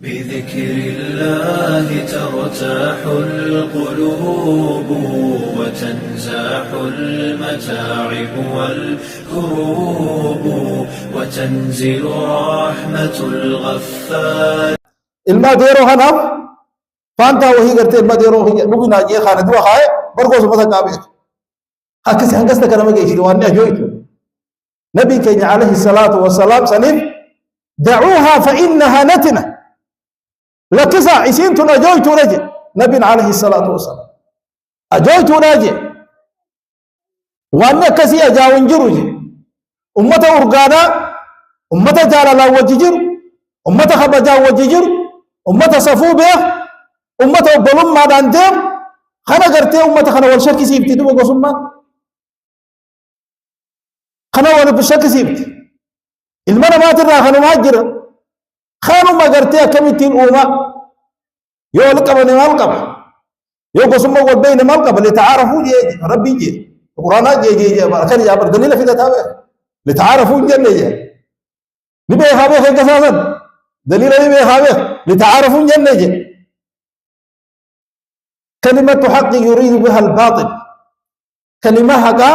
بذكر الله ترتاح القلوب وتنزاح المتاعب والكروب وتنزل رحمة الغفار. المديرو هنف فانتا وهي قرت المديرو هي بقينا جي خانة دوا خاي برقوس مثلا كابير هكذا هنقصد كلامه جيش واني أجويته نبي كي عليه الصلاة والسلام سنين دعوها فإنها نتنة لكسا عسين تنجويت رجع نبي عليه الصلاة والسلام أجويت رجع وأن كسي أجاون جروجي أمة أرقادا أمة جالالا وججر أمة خبجا وججر أمة صفو بيه أمة بلوم ما دانتهم خنا قرتي أمة خنا والشك سيبتي دوبا قسما خنا ولا بالشك سيبتي المنا ما ترى خنا ما جرى خانوا ما قرتي كميتين أمة يولك أبني مالكب يو قسما والبين مالكب لتعارفوا جي ربي جي القرآن جي كان يابر دليل في ذاته لتعارفوا جنة جي نبي هذا في قصاصا دليل نبي هذا لتعارفوا جنة جي كلمة حق يريد بها الباطل كلمة حقا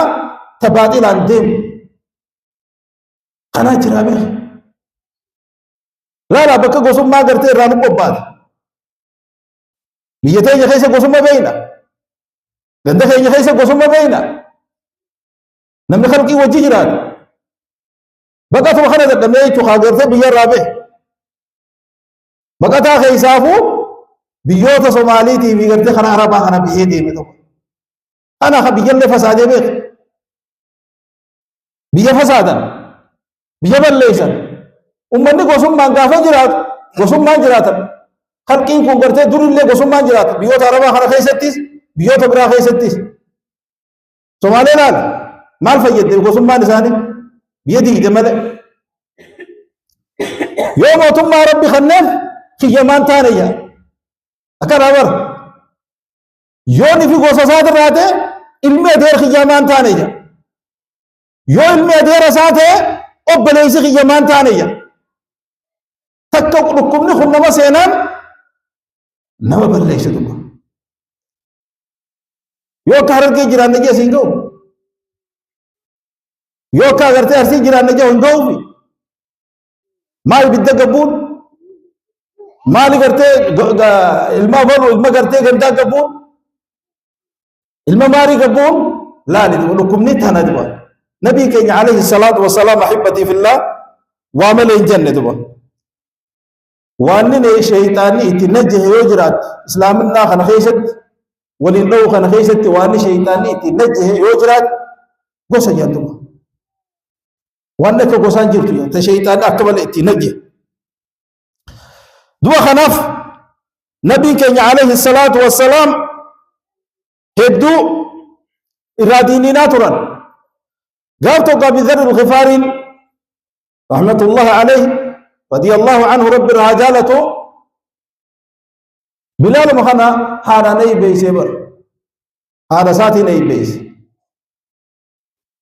تباطل عن دين قناة جرابه لا بك قسم ما قرتي رانو بباد بيتين خيسة قسم ما بينا غنده خيسة قسم ما بينا نمي خلقي وجه جراد بقى تو خنا دمي تو خاغرته بيار رابه بقى تا خيسافو بيوت صومالي تي بيغرتي خنا عربا خنا بيه ديمي تو انا خبيجل فساد بيت بيه فسادا بيه بليسن امني قسم ما غافا جرات قسم ما جرات خلقي كون غرتي دور اللي قسم ما جرات بيوت عربا خنا خيستيس بيوت برا خيستيس صومالي لال مال فيد قسم ما نساني بيدي جمال يوم ثم ربي خنف في يمان تانية أكان أمر يوني في قصصات الراتة علمي دير في يمان تانية يو علمي دير ساتة أبليس في يمان تانية تكوك لكم خنما سينام نما بليس دوما يو كارل كي جران نجي سينجو يو كارل أرسي جران نجي هنجو في مال بدأ قبول مال قرتي الماء فلو الماء قرتي قندا قبول الماء ماري قبول لا لكم نتهنا دبا نبي كي عليه الصلاة والسلام أحبتي في الله وعمل الجنة دبا وأنني شيطاني تنجه يجرات إسلامنا خنا خيست ولله خنا خيست وأني شيطاني تنجه يجرات قصة جندبا وأنك قصان جرتو تشيطان أكبر تنجه دوا خنف نبي كي عليه الصلاة والسلام هدو إراديني ناترا قالتو قابل ذر الغفار رحمة الله عليه رضي الله عنه رب الرجالة بلال مخنا هذا ني بيس بر هذا ساتي ني بيس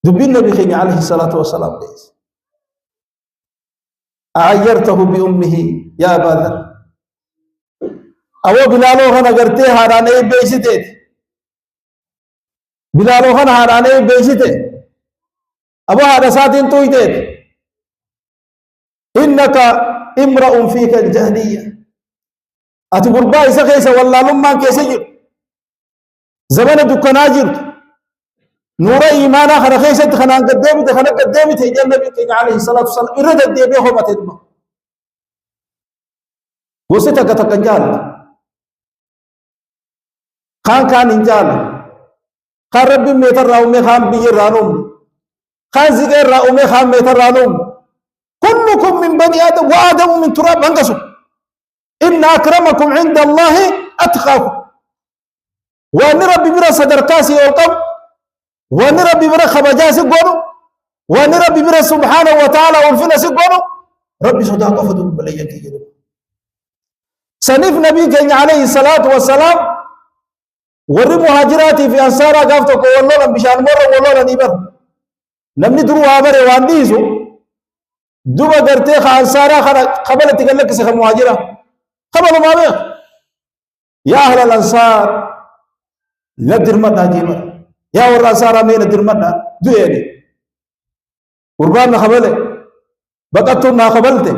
دبين النبي كي عليه الصلاة والسلام بيس أعيرته بأمه يا أبا ذر أو بلالو خنا قرتي هاراني بيشتت بلالو خنا هاراني بيشتت أبو هذا ساتين تويتت إنك امرؤ فيك الجهلية أتقول باي سخيسة والله لما كيسجر زمن دكنا جرت نور إيمانا خنا خيست خنا قدامي خنا قدامي تيجي النبي عليه الصلاة والسلام إرد الدبي هو ما تدمه وستك تكنجال كان إنجال كان ربي ميتر راومي خان بيجر رانوم كان زيجر راومي خان ميتر رانوم كلكم من بني آدم وآدم من تراب أنقصوا إن أكرمكم عند الله أتقاكم وأن ربي برا صدر كاسي وقم وأن ربي برا خبجاسي قولوا وأن ربي برا سبحانه وتعالى والفنا سقولوا ربي صداق فدوا بليك يجدوا سنف نبي كان عليه الصلاة والسلام ور مهاجراتي في أنصارا قافتك والله بشان مرة والله نيبر نمني دروا عبر وانديسو دوبا قرتي أنصارا قبل تقلك سخ مهاجرة خبروا ما بيخ يا أهل الأنصار ندر مدى جيبا يا ور الأنصار أمين ندر مدى دويني قربان نخبله بقتو نخبلته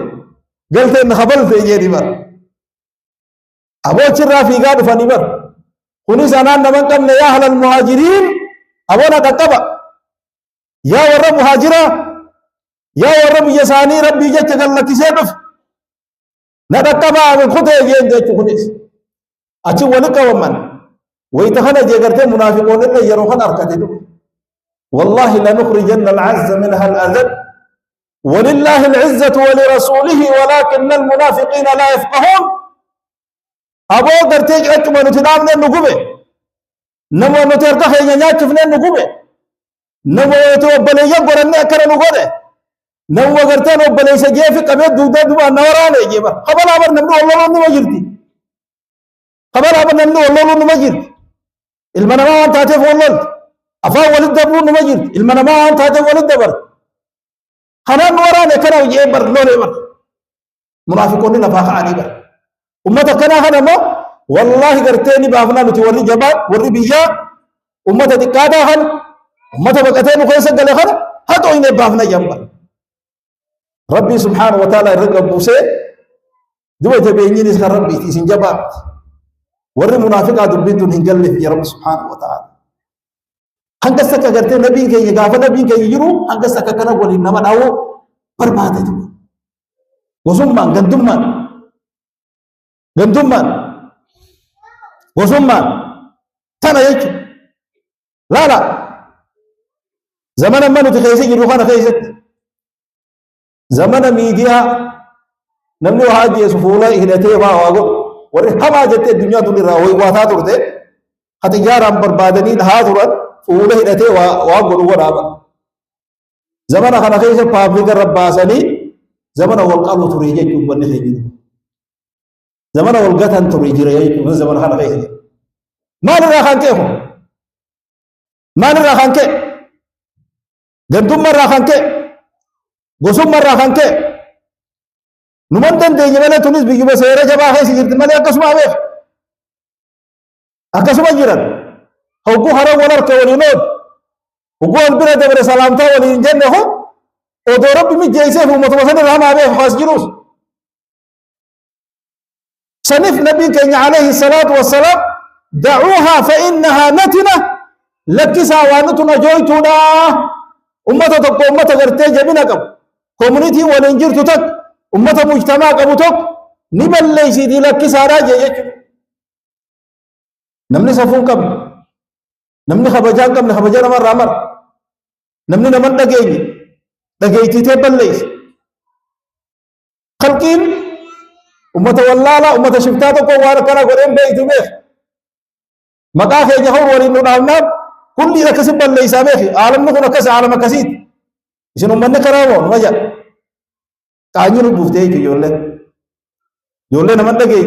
قلت نخبلته يجي بر أبو شرا في قاد فنبر كوني سنان نمن قبل يا أهل المهاجرين أبونا تتبع يا ور مهاجرة يا ور يساني ربي جتك الله كسيدف نتتبع من خطه يجي جتك خديس أشي ولك ومن ويتخنى جيغرتين منافقون اللي يروحون أركته والله لنخرجن العز منها الأذل ولله العزة ولرسوله ولكن المنافقين لا يفقهون أبو قرتيج أكما نتنام ننقبه نمو نترتخي نياتف ننقبه نمو يتوبلي يقر النأكر نقبه نمو قرتين وبلي سجيفي قبيت دودا دوما نوراني جيبا خبال عبر نمو الله نمو جرتي خبال عبر نمو الله نمو جرتي المنما أنت هاتف والله أفا ولد دبرون نمو جرتي المنما أنت هاتف ولد دبر خنان نوراني كنا وجيبر لولي بر منافقون نفاق عني بر أمتا كنا خنما والله قرتيني بافنا نتوري جبال وري بيجا أمتا تكادا خن أمتا بقتين وخيسا قال خن هاتو إني بافنا جنبا ربي سبحانه وتعالى الرقب بوسي دوية بيني نسخ ربي تيسين جبال وري منافقات البنت هنجلف يا رب سبحانه وتعالى هنقصك قرتين نبي كي يقاف نبي كي يجرو هنقصك كنا قولي إنما ناو بربادة وزمان قندمان وزمان تانا يجو لا زمان ما نتخيسي يروخانا خيست زمان ميديا نمني وحاجي سفولا إهلتي واغو ورحما جت الدنيا تولي راوي واتا تورته ختجارا بربادني لها تورت فولا إهلتي واغو ورابا زمان خانا خيست بابليك رباساني زمان والقالو تريجي جوبني خيجي زمان والقتن تريجي ريجي زمان خانا خيست ما نرى خانكيه ما نرى خانكيه قدوم مرة خانكيه قصوم مرة خانكيه نمدن دي جمالة تونس بيجي بسيرة جبا خيسي جرد مالي أكسما بيخ أكسما جرد هوكو حرام ونرك ولينود هوكو البرا دبر سلامتا ولينجن هو ودو ربي من جيسي في متوسط الرحمة بيخ خاص جروس سنف نبي كي عليه الصلاة والسلام دعوها فإنها نتنة لكسا وانتنا جويتنا أمتا تقو أمتا غرتي جبنا قب كومونيتي ولنجر تتك أمتا مجتمع قبو تك نبال ليسي دي لكسا راجع يجب نمني سفون قب نمني خبجان قب نخبجان أمر نمني نمن دقيتي تبال ليس خلقين أمتا واللالا أمتا شفتاتك واركنا قرين بيتي بيخ مقاخي جهور ولين نعلم كل إذا كسب اللي يسامحي عالم نكون كسر عالم كسيد شنو من كرامون وجا كانيرو بوفتي يولي نمن دقي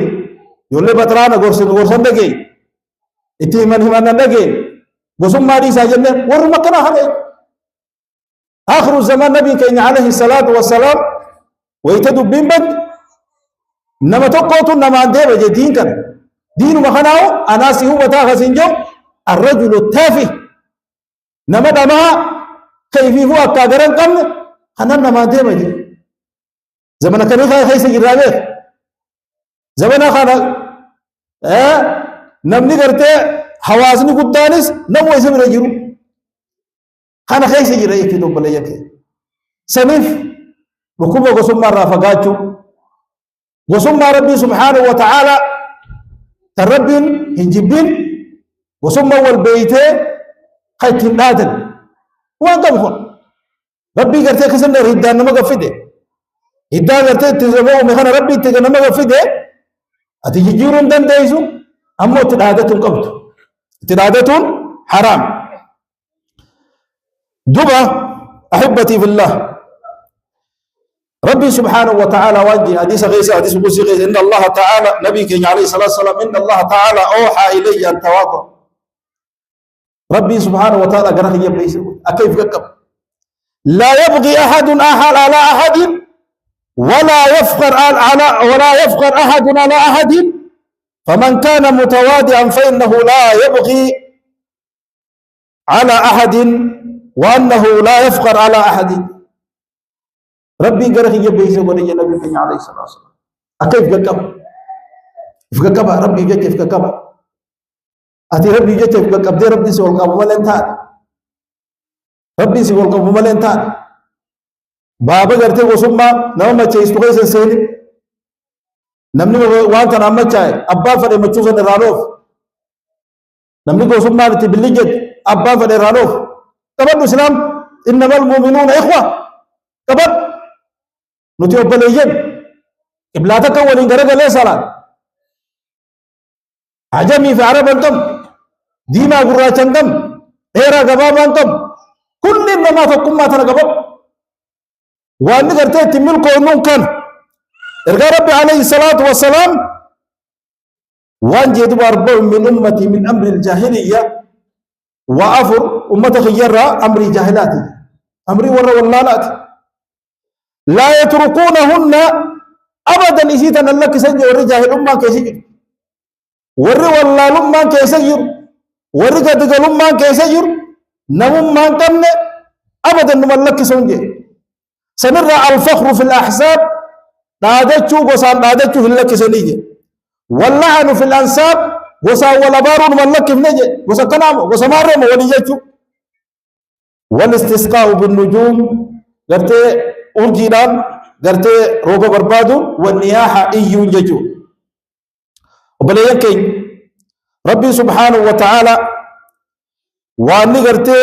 يولي بطرانا غورسن دقي إتي من همان دقي غسم ماري ساجن ور مكنا هذا آخر الزمان نبي كين عليه الصلاة والسلام ويتدب بيمبد نما تقوتو نما عنده وجه دين كان دين مخناو أناسي هو بتاع سنجو الرجل التافه نما دما كيف هو أكادرن كم خنان نما عنده وجه زمان كان خاي سجراوه زمان خانا نمني کرتے حواسني قدانس نمو اسم رجلو خانا خاي سجراوه كده بلايا كده سنف ركوبه قسم مرة فقاتو قسم ربي سبحانه وتعالى تربين هنجبين قسم والبيت خيتين نادن وان قبخون ربي قرتي كسن هدان نما قفده هدان قرتي تزمو مخنا ربي تيغ نما قفده اتي جيرون دن دايسو امو تدادتون قبط تدادتون حرام دبا احبتي في الله ربي سبحانه وتعالى وانجي حديث غيث حديث قدسي غيث ان الله تعالى نبيك عليه الصلاه والسلام ان الله تعالى اوحى الي ان تواضع ربي سبحانه وتعالى قرأ يبليس أكيف كم لا يبغي أحد على أحد ولا يفخر أحد على أحد، فمن كان متواضعا فإنه لا يبغي على أحد وأنه لا يفخر على أحد. ربي قرخ يبيس ولي النبي عليه الصلاة والسلام أكيف فككبا ربي جت فككبا أتي ربي جت فككب دي ربي سوى القبو ملنتان ربي سوى القبو ملنتان بابا قرتي وسمى نوما تشيستو غيس سيني نمني وانت نعم جاي أبا فري مچوسا نرانوف نمني وسمى نتبلجت أبا فري رانوف كبر الإسلام إنما المؤمنون إخوة كبر نتي أبليين إبلاتك ولين غرق لي صلاة عجمي في عرب أنتم ديما قراءة أنتم إيرا قباب أنتم كل إنما تقوم ما تنقبب وأن قرتي تميل قولون كان إرقى ربي عليه الصلاة والسلام وأن جدوا أربع من أمتي من أمر الجاهلية وأفر أمة خيرها أمر جاهلاتي أمري ورا واللالات لا يتركونهن أبدا إسيتنا لك سجل ورجاهل أمة كيسجل warri wallaalummaan keessa jiru warri gadigalummaan keessa jiru namummaan qabne abadan numan lakkisuun jedhe sanirraa alfakru fi laxsaab dhaadachuu gosaan dhaadachuu hin lakkisanii jedhe wallahanu fi lansaab gosaan wal abaaruu numan lakkifne jedhe gosa kanaamo gosa maarreema walii jechuu walistisqaa'u binnujuum gartee urjiidhaan gartee rooba barbaaduun wanniyaaha iyyuun jechuu وبلين كي ربي سبحانه وتعالى واني قرتي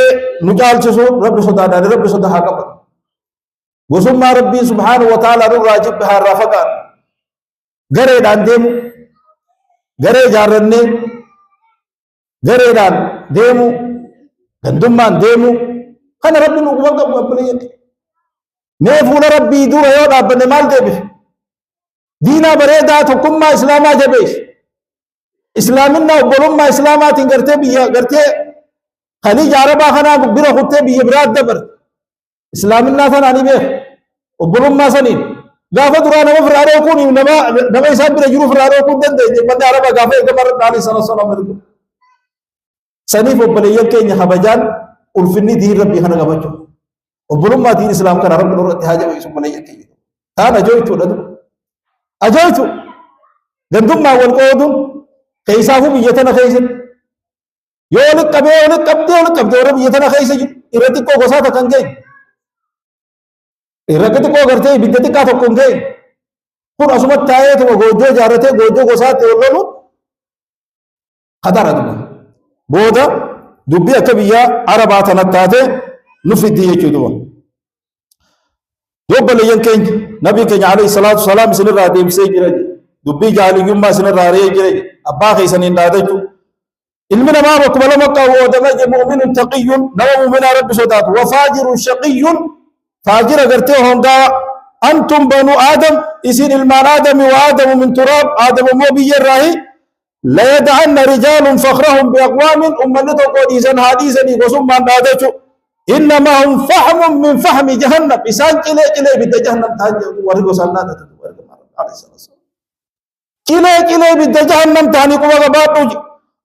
نجال جسو ربي صدانا ربي صدها قبل وثم ربي سبحانه وتعالى راجب بها رافقا غري دان ديمو غري جارني غري دان ديمو غندمان ديمو كان ربي نقوم قبل بلين نيفون ربي دور يوضع بنمال ديبه دينا بريدا تقوم إسلاما جبيش إسلامنا وبلوما إسلامات إنكرتي بيا كرتي خليج عربا خنا بيرا خطة بيا براد دبر إسلامنا ثاني به وبلوما سنين غافة درانا مفرارو كوني نما إسلام بيرا جرو فرارو كون دندي من عربا غافة كمر عليه الصلاة والسلام مركو سنيف وبليان كي خبجان والفني دين ربي خنا غبجو وبلوما دين إسلام كان رب نور حاجة ويسوع بليان كي أنا جويتو لدو أجويتو دندم ما والقودم كيسافو بيتنا خيسن يولك قبدي ورب بيتنا خيسن إرتي كو غساتا كان جاي إرتي كو غرتي بيتي كاتو كون جاي كون أسمت تاية تو غوجو جارته غوجو غسات ولولو خطرت بودا دبي أكبيا عرباتنا تاته نفدي يجدوا يوبل ينكين نبي كان عليه الصلاة والسلام سنر راديم سيجرا دبي جالي يوم ما سنر راري جرا أبا خيسن دادتو المنا ما بقبل مكة ودمج مؤمن تقي نوم من رب سدات وفاجر شقي فاجر قرته هوندا أنتم بنو آدم إسين المان آدم وآدم من تراب آدم مو الراهي لا يدعن رجال فخرهم بأقوام أمنتو قد إذن حديثا وثم من دادتو إنما هم فحم من فحم جهنم إسان كلي بد جهنم تهجر ورقو سنادة عليه الصلاة والسلام كلي بد جهنم تهني قوة بابوج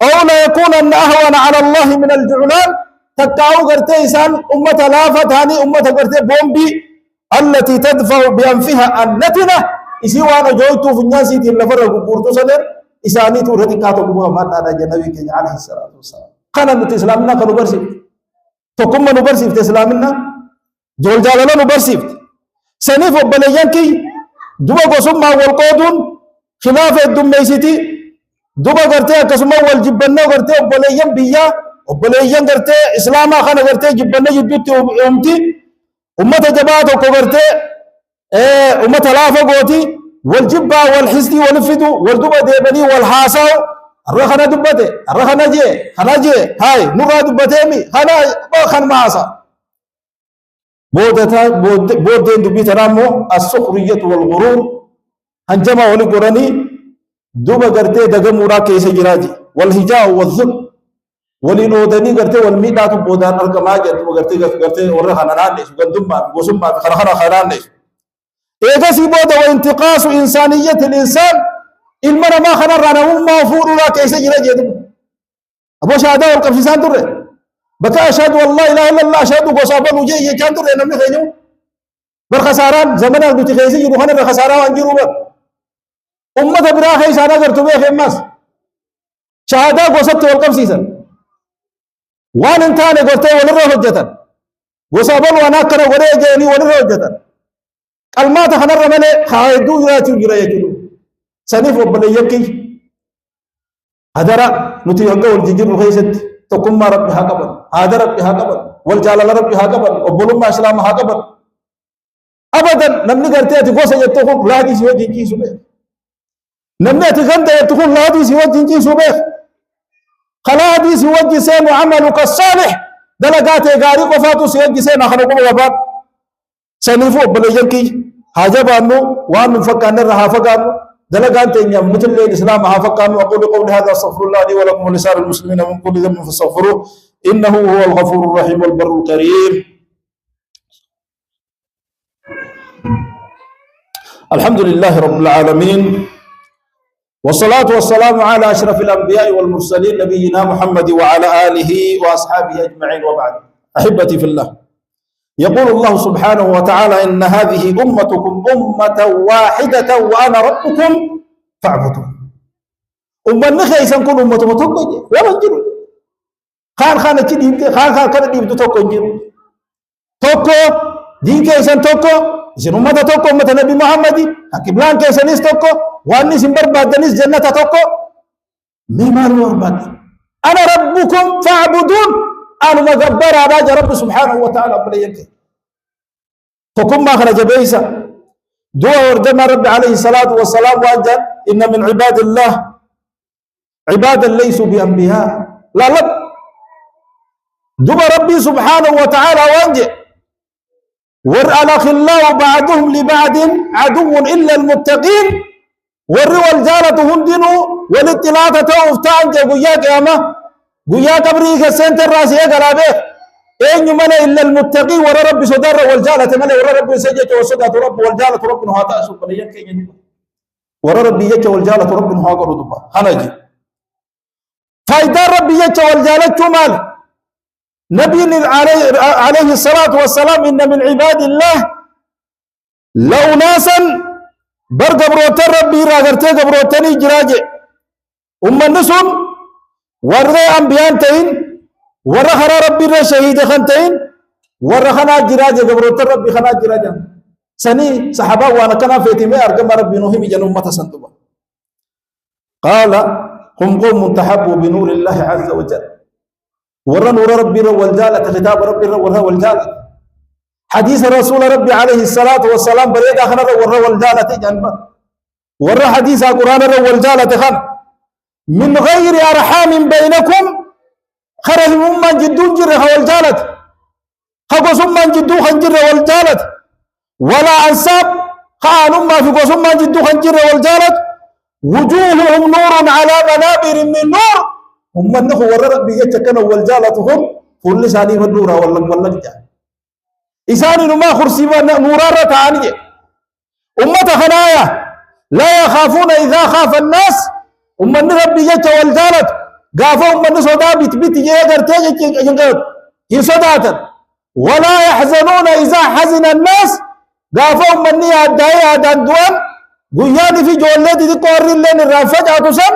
أو لا يكون أن أهون على الله من الجعلان تكاو قرتي إسان أمة لافة تهني أمة قرتي بومبي التي تدفع بأنفها النتنة إسي وانا جويتو في الناس يتي اللفرق بورتو صدر إساني تورتي كاتو قوة مانا جنبي كي عليه الصلاة والسلام كان إسلامنا كانوا برسي تقوم نبرسيفت إسلامنا جول جالنا نبرسيفت سنيف وبليان كي دوبا قسم ما والقودون خلاف الدميسيتي دوبا قرتي قسم والجبنا قرتي وبليان بيا وبليان قرتي إسلاما خانا قرتي جبنا جدوتي أمتي أمة جبات وقرتي أمة لافا قوتي والجبا والحسدي والفدو والدوبا ديبني والحاساو الرخنا دبته الرخنا جي هاي نورا دبتهمي خن معصا بودين دبي ترامو السخرية والغرور هنجما ولي قراني دوبا قرتي دغم ورا كيس جراجي والهجاء والذل ولي نودني قرتي والميدات بودان الكما جت قرتي ورخنا نانيس غندما وسما خرخنا خرانيس إيجاسي بودا وانتقاص إنسانية الإنسان المرة ما خنا رانا ما فور ولا كيس جرا جدب أبو شهادة والكفيسان ترى بكا أشهد والله لا إله إلا الله أشهد وصابا وجي يجان ترى نمني خينو برخساران زمن البتي خيسي يروحنا برخسارة وانجروا بر أمة برا خيس أنا قرتوا بيه خماس شهادة وصبت والكفيسان وان انتاني قرتوا ونرى حجة وصابا وانا كنا وري جاني ونرى حجة المات خنر ملي خايدو يراتي جرا يجلو سنيف وبليكي هدرا نتي هغا والجيجر خيست تقوم ربي هاقبل هذا ربي هاقبل والجلال ربي هاقبل وبلوم اسلام هاقبل ابدا نمني غرتي تقوس يتقون لا دي سوى جيجي سوبه نمني تغند يتقون لا دي سوى جيجي سوبه خلا دي سوى جسم عملك الصالح دلغات غاري قفاتو سوى جسم خلقوا وباب سنيف وبليكي حاجة بانو وان مفكان رها فكانو دلقان تنيا مثل الإسلام ها فكانو أقول قولي هذا استغفر الله لي ولكم ولسائر المسلمين من كل ذنب فاستغفروه إنه هو الغفور الرحيم والبر الكريم. الحمد لله رب العالمين والصلاة والسلام على أشرف الأنبياء والمرسلين نبينا محمد وعلى آله وأصحابه أجمعين وبعد. أحبتي في الله، يقول الله سبحانه وتعالى إن هذه أمتكم أمة واحدة وأنا ربكم فاعبدون. نخي سنكون أمة متوقع لا منجروا خان خان كده ديم توقع نجروا توقع دين كيسان توقع إذن أمة توقع أمة نبي محمد كبلان كيسانيس توقع وأني سنبر بادنيس جنة توقع مما نور باد أنا ربكم فاعبدون. أنا مقبر على رب سبحانه وتعالى بليك تكون ما خرج بيسا دعاء وردنا رب عليه الصلاة والسلام وأنجل إن من عباد الله عبادا ليسوا بأنبياء لا دعاء ربي سبحانه وتعالى وأنجل والأخلاء بعضهم لبعض عدو إلا المتقين والروا الجالة هندنوا والاطلاعة توفتان جاء قيامة قويا قبري كسنتر راسي قرابه اين ملا الا المتقي ور رب صدر والجاله ملا ور رب سجت وصدت رب والجاله رب نهاتا سبحانه كين ور رب يك والجاله رب نهاغ رضبا خنجي فايدا رب يك والجاله كمال نبي عليه الصلاه والسلام ان من عباد الله لو ناسا برقبروت ربي راغرتي قبروتني جراجه النسم ورّا أنبياء تين ورّا خنا ربي را شهيد خنتين ورّا خنا جراجة قبروت ربي خنا جراجة سني صحابة وانا كنا في تيمة أرجم ربي نوهم جنوم متى سنتوا قال هم قوم تحبوا بنور الله عز وجل ورّا نور ربي را والجالة خطاب ربي را ورّا والجالة حديث رسول ربي عليه الصلاة والسلام بريد خنا ورّا والجالة جنبا ورّا حديث القرآن را والجالة خنا من غير أرحام بينكم خرج من جدون جره والجالت خقص من جدو خنجر والجالت ولا أنساب خان ما في قص من جدو خنجر والجالت وجوههم نور على منابر من نور هم من هو ربي يتكن والجالت هم كل سالي النور والله جاء إسان ما خرسي نورا تانية أمة خنايا لا يخافون إذا خاف الناس أمني ربي جت والجالت قافوا أمني صدا بيت يقدر تيجي ينقل يصداتا ولا يحزنون إذا حزن الناس قافوا أمني أدعي أدندوان قياني في جولتي دي قاري لين الرافجة تسن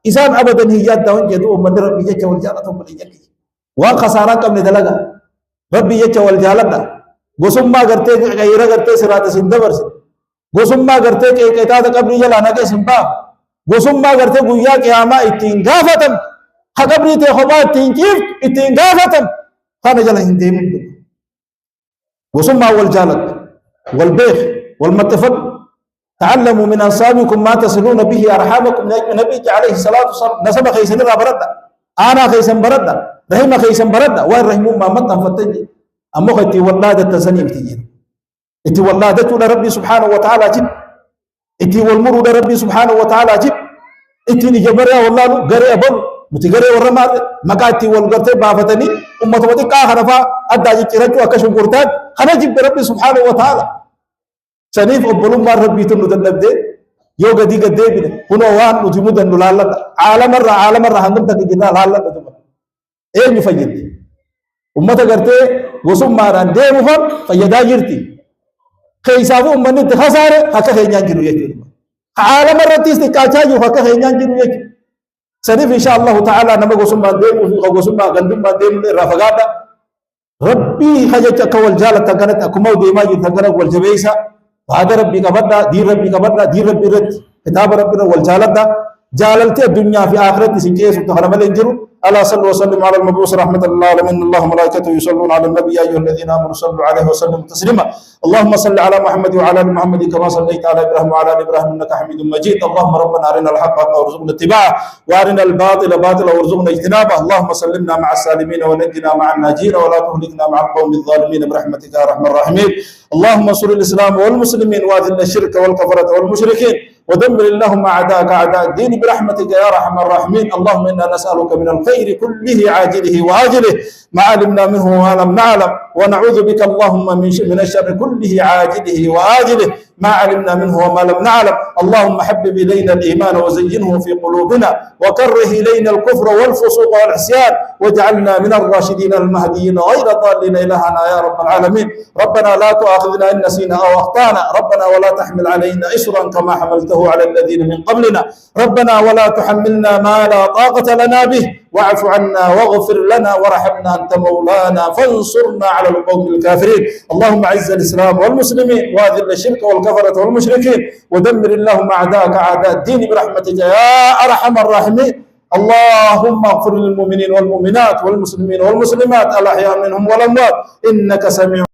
إسان أبدا هي دون جدو أمني ربي جت والجالت أمني جت وان خسارة كم ندلقا ربي جت والجالت قسم ما قرتي غير قرتي سرات سندبرس قسم ما قرتي كيتاد قبري جلانا كسمبا قسم قرتي قويا قياما اتين غافتم خبري تي خبا اتين كيف اتين غافتم خانا جلا هندي من قسم والجالت والبيخ والمتفق تعلموا من أنصابكم ما تصلون به أرحامكم نبي عليه الصلاة والسلام نسب خيسن بردا أنا خيسن بردا رحم خيسن بردا وين رحمون ما متن فتنجي أمو خيتي ولادة تسنيم تجين اتي ولادة ربي سبحانه وتعالى جد اتي والمرود ربي سبحانه وتعالى جب اتي نجبريا والله غري ابل متغري ورمات مكاتي والغرتي بافتني امتي قا خرفا اداجي كيرتو اكشن قرتات خنا جب ربي سبحانه وتعالى سنيف أبلون ما ربي تنو تنبدي يو قدي قدي بنا هنا وان نتيمو دن لالا عالم الرا هنگم تك جنا لالا تجمع إيه مفيد أمة قرتي وسم ماران دي مفر فيدا جرتي كيسافو أمني تخسارة هكا هينيان جنو يكي عالم الرا تيستي كاچاجو هكا هينيان جنو يكي سنيف إن شاء الله تعالى نما وسم ما دي وسم ما غندم ما دي رافقادا ربي خجت كول جالة تغنت أكمو ديما يتغنى والجبيسة هذا ربي كبدا دين ربي كبدا دين ربي رد كتاب ربنا والجالة جاللت الدنيا في آخرة سنجيس وتحرم الانجر ألا صلوا وسلم على المبعوث رحمة للعالمين الله وملائكته يصلون على النبي يا أيها الذين آمنوا صلوا عليه وسلموا تسليما اللهم صل على محمد وعلى آل محمد كما صليت على إبراهيم وعلى آل إبراهيم إنك حميد مجيد اللهم ربنا أرنا الحق حقا وارزقنا اتباعه وأرنا الباطل باطلا وارزقنا اجتنابه اللهم سلمنا مع السالمين ونجنا مع الناجين ولا تهلكنا مع القوم الظالمين برحمتك يا أرحم الراحمين اللهم انصر الإسلام والمسلمين وأذل الشرك والكفرة والمشركين ودمر اللهم أعداءك أعداء الدين برحمتك يا أرحم الراحمين اللهم إنا نسألك من الخير كله عاجله وآجله ما علمنا منه وما لم نعلم ونعوذ بك اللهم من الشر كله عاجله وآجله ما علمنا منه وما لم نعلم اللهم حبب إلينا الإيمان وزينه في قلوبنا وكره إلينا الكفر والفسوق والعصيان واجعلنا من الراشدين المهديين غير ضالين إلهنا يا رب العالمين ربنا لا تؤاخذنا إن نسينا أو أخطأنا ربنا ولا تحمل علينا إصرا كما حملته على الذين من قبلنا ربنا ولا تحملنا ما لا طاقة لنا به واعف عنا واغفر لنا وارحمنا أنت مولانا فانصرنا على القوم الكافرين اللهم أعز الإسلام والمسلمين وأذل الشرك والكفرة والمشركين ودمر اللهم أعداءك أعداء الدين برحمتك يا أرحم الراحمين اللهم اغفر للمؤمنين والمؤمنات والمسلمين والمسلمات الأحياء منهم والأموات إنك سميع